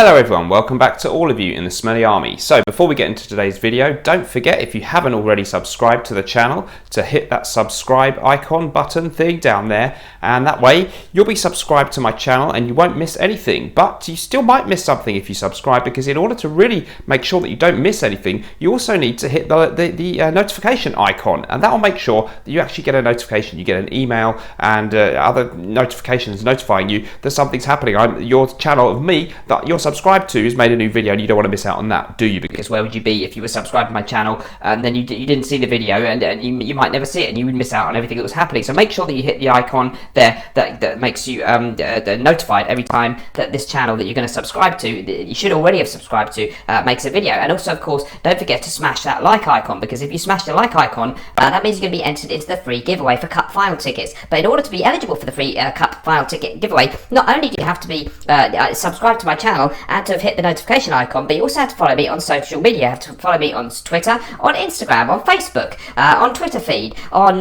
Hello everyone, welcome back to all of you in the Smelly Army. So before we get into today's video, don't forget, if you haven't already subscribed to the channel, to hit that subscribe icon button thing down there, and that way you'll be subscribed to my channel and you won't miss anything. But you still might miss something if you subscribe, because in order to really make sure that you don't miss anything, you also need to hit the notification icon, and that will make sure that you actually get a notification. You get an email and other notifications notifying you that something's happening. Your channel of me that you're subscribed to has made a new video, and you don't want to miss out on that, do you? Because where would you be if you were subscribed to my channel and then you didn't see the video, and you might never see it, and you would miss out on everything that was happening. So make sure that you hit the icon there that makes you notified every time that this channel that you're going to subscribe to, that you should already have subscribed to, makes a video. And also, of course, don't forget to smash that like icon, because if you smash the like icon, that means you're going to be entered into the free giveaway for Cup final tickets. But in order to be eligible for the free Cup final ticket giveaway, not only do you have to be subscribed to my channel and to have hit the notification icon, but you also have to follow me on social media. You have to follow me on Twitter, on Instagram, on Facebook, on Twitter feed, on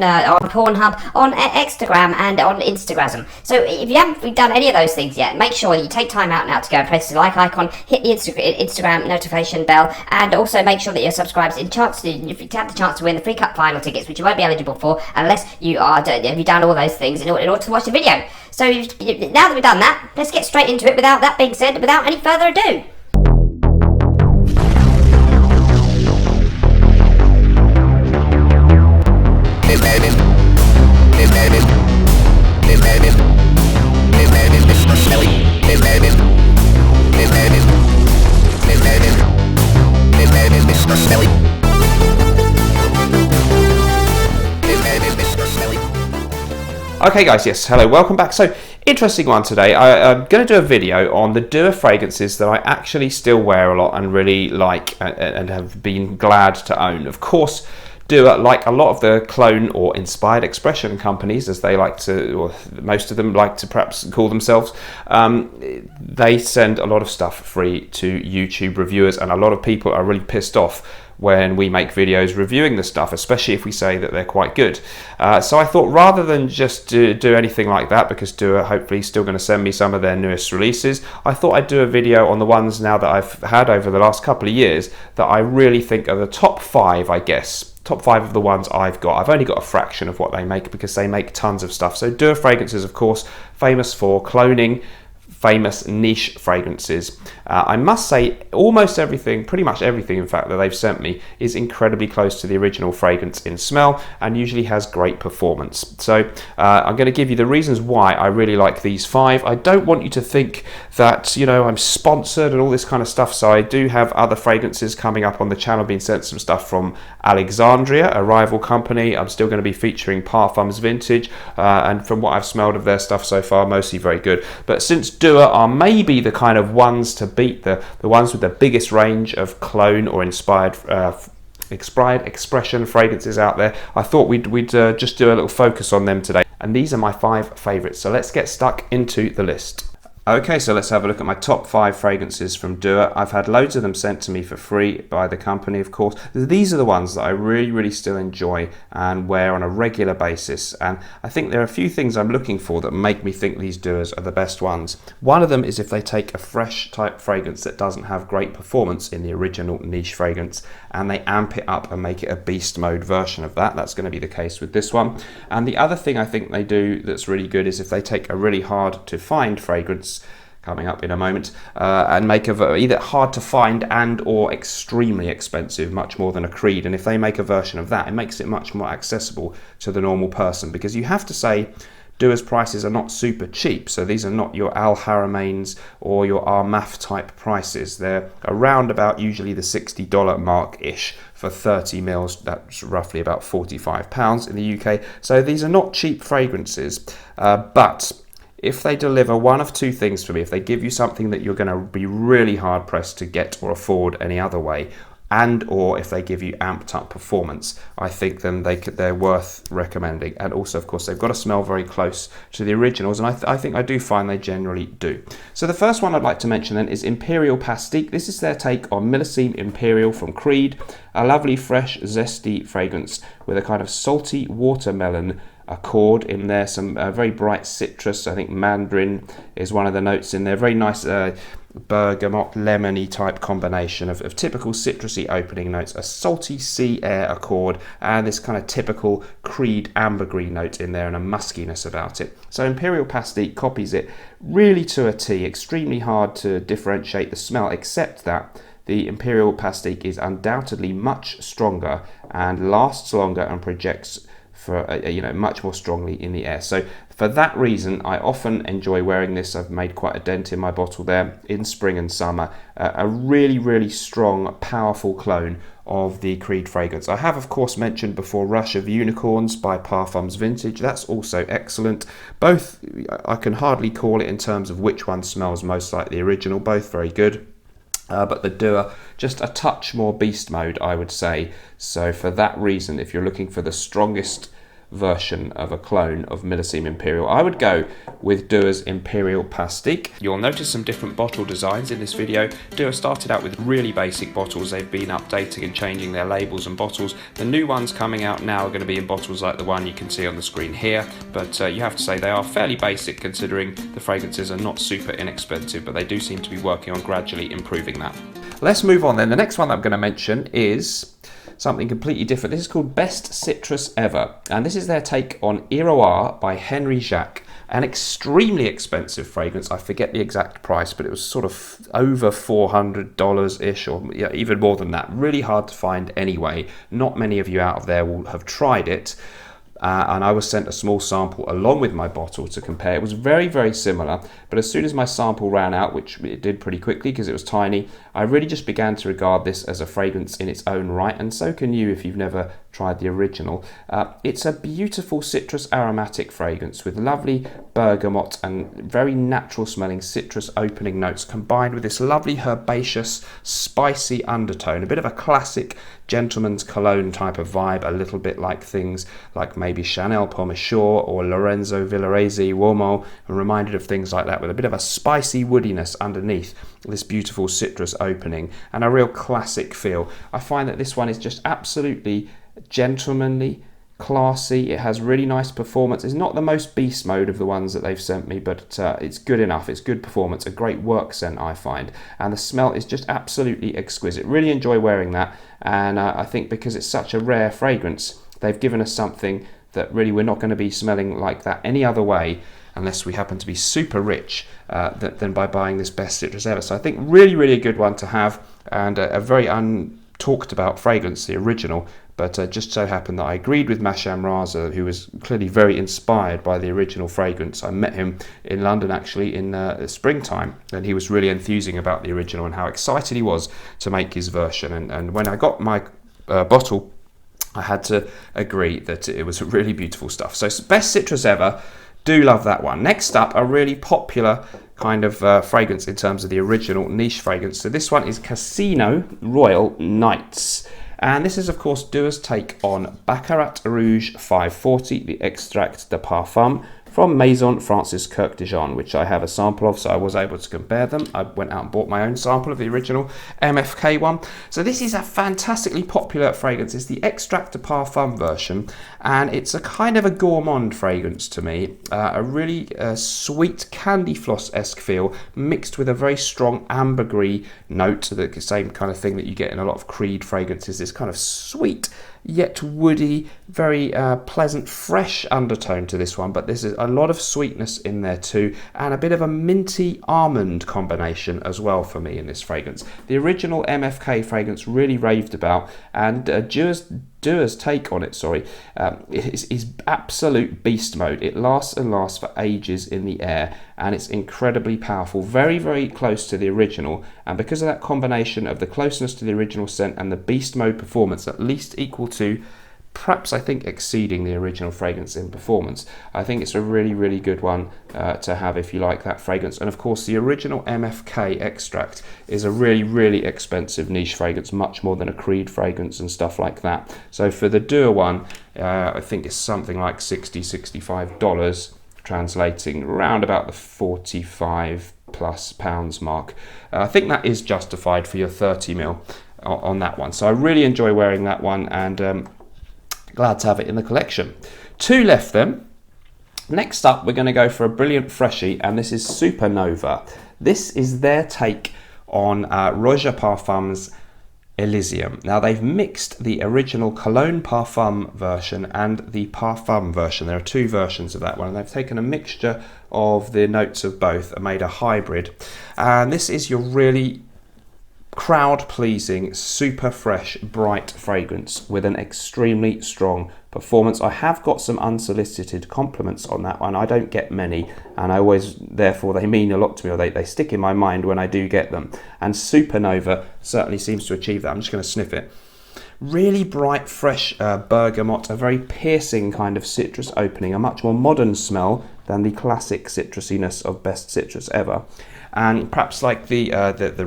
Pornhub, on Instagram, and on Instagram. So if you haven't done any of those things yet, make sure you take time out now to go and press the like icon, hit the Instagram notification bell, and also make sure that you're subscribed if you have the chance to win the free Cup final tickets, which you won't be eligible for unless you are have you done all those things in order to watch the video. So now that we've done that, let's get straight into it. Without that being said, without any further ado. Okay guys, yes, hello, welcome back. So, interesting one today. I'm going to do a video on the Dua fragrances that I actually still wear a lot and really like and have been glad to own. Of course, Dua, like a lot of the clone or inspired expression companies, as they like to, or most of them like to perhaps call themselves, they send a lot of stuff free to YouTube reviewers, and a lot of people are really pissed off when we make videos reviewing the stuff, especially if we say that they're quite good. So I thought, rather than just do anything like that, because Dua hopefully is still going to send me some of their newest releases, I thought I'd do a video on the ones now that I've had over the last couple of years that I really think are the top 5, I guess. Top 5 of the ones I've got. I've only got a fraction of what they make, because they make tons of stuff. So Dua fragrances, of course, famous for cloning famous niche fragrances. I must say, almost everything, pretty much everything in fact, that they've sent me is incredibly close to the original fragrance in smell, and usually has great performance. So I'm going to give you the reasons why I really like these 5. I don't want you to think that, you know, I'm sponsored and all this kind of stuff. So I do have other fragrances coming up on the channel, being sent some stuff from Alexandria, a rival company. I'm still going to be featuring Parfums Vintage, and from what I've smelled of their stuff so far, mostly very good. But since Dua are maybe the kind of ones to beat, the ones with the biggest range of clone or inspired expression fragrances out there, I thought we'd just do a little focus on them today. And these are my 5 favorites. So let's get stuck into the list. Okay, so let's have a look at my top 5 fragrances from Dua. I've had loads of them sent to me for free by the company, of course. These are the ones that I really still enjoy and wear on a regular basis. And I think there are a few things I'm looking for that make me think these Duas are the best ones. One of them is if they take a fresh type fragrance that doesn't have great performance in the original niche fragrance, and they amp it up and make it a beast mode version of that. That's going to be the case with this one. And the other thing I think they do that's really good is if they take a really hard to find fragrance, coming up in a moment, and make either hard to find and or extremely expensive, much more than a Creed. And if they make a version of that, it makes it much more accessible to the normal person, because you have to say Dua's prices are not super cheap. So these are not your Al Haramains or your Armaf type prices. They're around about usually the $60 mark-ish for 30 mils. That's roughly about £45 in the UK. So these are not cheap fragrances, but if they deliver one of 2 things for me, if they give you something that you're going to be really hard pressed to get or afford any other way, and or if they give you amped up performance, I think then they're worth recommending. And also, of course, they've got to smell very close to the originals, and I do find they generally do. So the first one I'd like to mention then is Imperial Plastic. This is their take on Millesime Imperial from Creed, a lovely, fresh, zesty fragrance with a kind of salty watermelon accord in there, some very bright citrus. I think mandarin is one of the notes in there. Very nice bergamot, lemony type combination of typical citrusy opening notes, a salty sea air accord, and this kind of typical Creed ambergris note in there, and a muskiness about it. So Imperial Plastic copies it really to a T. Extremely hard to differentiate the smell, except that the Imperial Plastic is undoubtedly much stronger and lasts longer and projects for much more strongly in the air. So for that reason, I often enjoy wearing this. I've made quite a dent in my bottle there in spring and summer. A really strong, powerful clone of the Creed fragrance. I have, of course, mentioned before Rush of Unicorns by Parfums Vintage. That's also excellent. Both, I can hardly call it in terms of which one smells most like the original. Both very good. But the Dua, just a touch more beast mode, I would say. So for that reason, if you're looking for the strongest version of a clone of Millesime Imperial, I would go with Dua's Imperial Plastic. You'll notice some different bottle designs in this video. Dua started out with really basic bottles. They've been updating and changing their labels and bottles. The new ones coming out now are going to be in bottles like the one you can see on the screen here, but you have to say they are fairly basic considering the fragrances are not super inexpensive, but they do seem to be working on gradually improving that. Let's move on then. The next one that I'm going to mention is something completely different. This is called Best Citrus Ever, and this is their take on Iroir by Henry Jacques, an extremely expensive fragrance. I forget the exact price, but it was sort of over $400-ish, or even more than that. Really hard to find anyway. Not many of you out of there will have tried it. And I was sent a small sample along with my bottle to compare. It was very similar, but as soon as my sample ran out, which it did pretty quickly because it was tiny, I really just began to regard this as a fragrance in its own right, and so can you if you've never tried the original. It's a beautiful citrus aromatic fragrance with lovely bergamot and very natural smelling citrus opening notes combined with this lovely herbaceous spicy undertone, a bit of a classic gentleman's cologne type of vibe, a little bit like things like maybe Chanel Pomme Choix or Lorenzo Villarese Uomo. I'm reminded of things like that with a bit of a spicy woodiness underneath this beautiful citrus opening and a real classic feel. I find that this one is just absolutely gentlemanly, classy. It has really nice performance. It's not the most beast mode of the ones that they've sent me, but it's good enough. It's good performance, a great work scent, I find, and the smell is just absolutely exquisite. Really enjoy wearing that, and I think because it's such a rare fragrance, they've given us something that really we're not going to be smelling like that any other way unless we happen to be super rich than by buying this Best Citrus Ever. So I think really a good one to have, and a very untalked about fragrance, the original. But just so happened that I agreed with Masham Raza, who was clearly very inspired by the original fragrance. I met him in London actually in the springtime, and he was really enthusing about the original and how excited he was to make his version. And when I got my bottle, I had to agree that it was really beautiful stuff. So Best Citrus Ever, do love that one. Next up, a really popular kind of fragrance in terms of the original niche fragrance. So this one is Casino Royal Nights. And this is, of course, Dua's take on Baccarat Rouge 540, the extract de parfum from Maison Francis Kirk Dijon, which I have a sample of, so I was able to compare them. I went out and bought my own sample of the original MFK one. So this is a fantastically popular fragrance. It's the extract de parfum version, and it's a kind of a gourmand fragrance to me. A really sweet candy floss-esque feel, mixed with a very strong ambergris note, the same kind of thing that you get in a lot of Creed fragrances, this kind of sweet yet woody, very pleasant, fresh undertone to this one, but there's a lot of sweetness in there too, and a bit of a minty almond combination as well for me in this fragrance. The original MFK fragrance really raved about, and Dua's take on it, is absolute beast mode. It lasts and lasts for ages in the air, and it's incredibly powerful, very close to the original, and because of that combination of the closeness to the original scent and the beast mode performance, at least equal to, perhaps I think exceeding the original fragrance in performance, I think it's a really good one to have if you like that fragrance. And of course the original MFK extract is a really expensive niche fragrance, much more than a Creed fragrance and stuff like that. So for the Dua one, I think it's something like $60-65, translating around about the 45 plus pounds mark. I think that is justified for your 30ml on that one. So I really enjoy wearing that one, and glad to have it in the collection. Two left then. Next up, we're going to go for a brilliant freshie, and this is Supernova. This is their take on Roger Parfum's Elysium. Now they've mixed the original Cologne Parfum version and the Parfum version. There are two versions of that one, and they've taken a mixture of the notes of both and made a hybrid. And this is your really crowd-pleasing, super fresh, bright fragrance with an extremely strong performance. I have got some unsolicited compliments on that one. I don't get many, and I always, therefore, they mean a lot to me, or they stick in my mind when I do get them. And Supernova certainly seems to achieve that. I'm just going to sniff it. Really bright, fresh bergamot, a very piercing kind of citrus opening, a much more modern smell than the classic citrusiness of Best Citrus Ever. And perhaps like the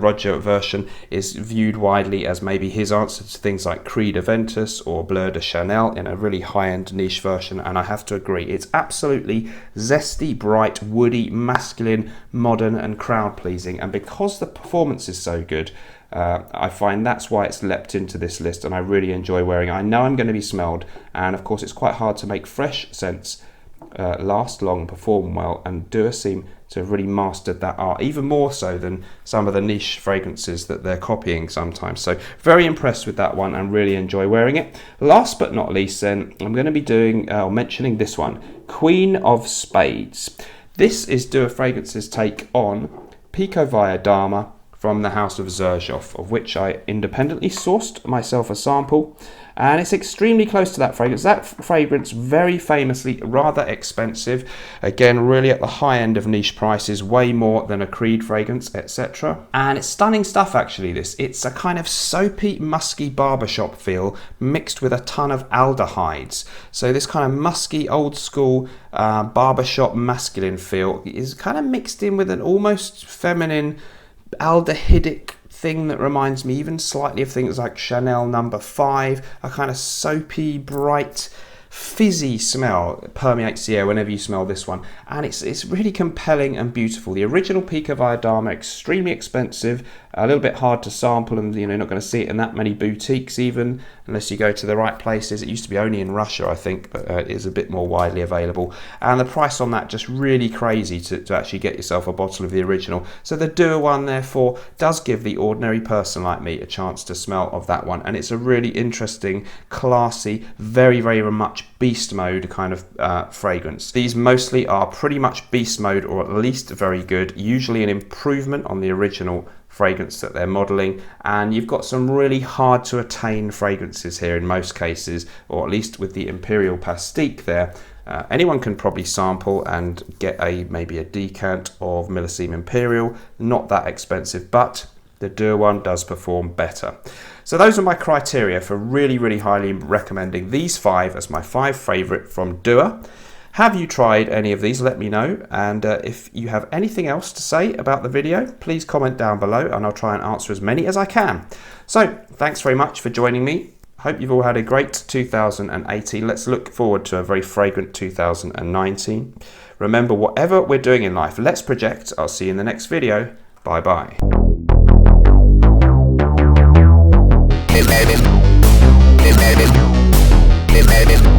Roger version is viewed widely as maybe his answer to things like Creed Aventus or Bleu de Chanel in a really high-end niche version, and I have to agree, it's absolutely zesty, bright, woody, masculine, modern and crowd-pleasing, and because the performance is so good, I find that's why it's leapt into this list, and I really enjoy wearing it. I know I'm going to be smelled, and of course it's quite hard to make fresh scents last long, perform well, and Dua seem to have really mastered that art, even more so than some of the niche fragrances that they're copying sometimes. So very impressed with that one and really enjoy wearing it. Last but not least then, I'm going to be doing mentioning this one, Queen of Spades. This is Dua Fragrance's take on Pico Via Dama from the house of Xerjoff, of which I independently sourced myself a sample, and it's extremely close to that fragrance. That fragrance, very famously rather expensive, again really at the high end of niche prices, way more than a Creed fragrance, etc. And it's stunning stuff actually. It's a kind of soapy, musky barbershop feel mixed with a ton of aldehydes. So this kind of musky, old school barbershop masculine feel is kind of mixed in with an almost feminine aldehydic thing that reminds me even slightly of things like Chanel No. 5, a kind of soapy, bright, fizzy smell permeates the air whenever you smell this one, and it's really compelling and beautiful. The original Pico Via Dama, extremely expensive, a little bit hard to sample, and you're not going to see it in that many boutiques even, unless you go to the right places. It used to be only in Russia, I think, but it is a bit more widely available, and the price on that just really crazy to actually get yourself a bottle of the original. So the Dua one therefore does give the ordinary person like me a chance to smell of that one, and it's a really interesting, classy, very much beast mode kind of fragrance. These mostly are pretty much beast mode, or at least very good, usually an improvement on the original fragrance that they're modeling, and you've got some really hard to attain fragrances here in most cases, or at least with the Imperial Plastic there. Anyone can probably sample and get maybe a decant of Millesime Imperial, not that expensive, but the Dua one does perform better. So those are my criteria for really highly recommending these 5 as my 5 favourite from Dua. Have you tried any of these? Let me know, and if you have anything else to say about the video, please comment down below and I'll try and answer as many as I can. So thanks very much for joining me. Hope you've all had a great 2018. Let's look forward to a very fragrant 2019. Remember, whatever we're doing in life, let's project. I'll see you in the next video. Bye bye. They made it.